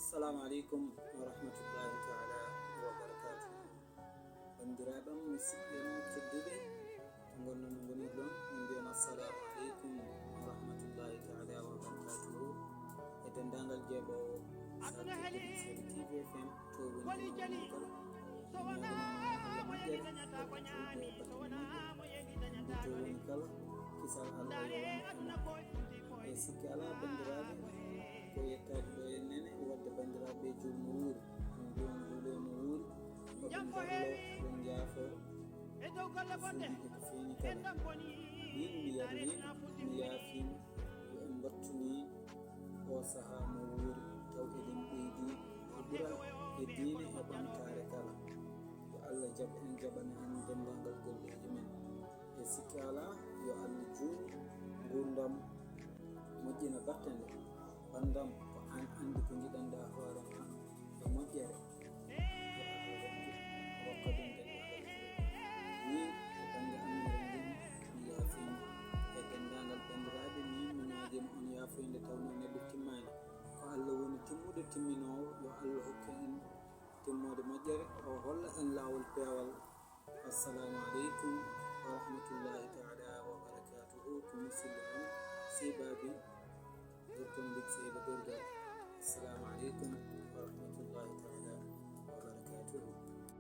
Assalamu alaikum wa rahmatullahi ta'ala wa barakatuh. Bandiraɓe am musidɓe tedduɓe to gonnon no gonir ɗon min mbiyan assalamu aleykum wa rahmatullahi ta'ala wa barakatuhu e dendagal jeeɓowo Sahel TV FM to woni kala to woni kala kisal Allah e sikki ala bandiraɓe ko yettade ɗo e nene wadde bandiraɓe julmo wuuri min mbiyon juulemo wuuri oɗon jarlo oɗon jaafo fuɗiɗe ko feeñi kala min mi yarlima mi yaafima yo en battuni o saaha mo wuuri taw eɗen ɓeydi e ɓuura e diine e ɓamtare kala yo Allah jaaɓ en jaɓana en dendagal golleji men e sikki ala yo Allah juuɗe gurdam moƴƴina battende bandam ko an andi ko jiɗanɗa hoore ma e moƴƴere rokkaɗum dendagal ni e banggue annore ndin mi yaafima e dendagal bandiraɓe min mi ñaguima on yaafoyde tawno neɗɗo timmani ko Allah woni timmuɗo timminowo yo Allah hokku en timmode moƴƴere o holla en lawol peewal. Assalamu aleykum wa rahmatullahi taala wa barakatuhu ko musidɗo on Sibabi Dr. Seyba Dordal. Assalamu alaikum.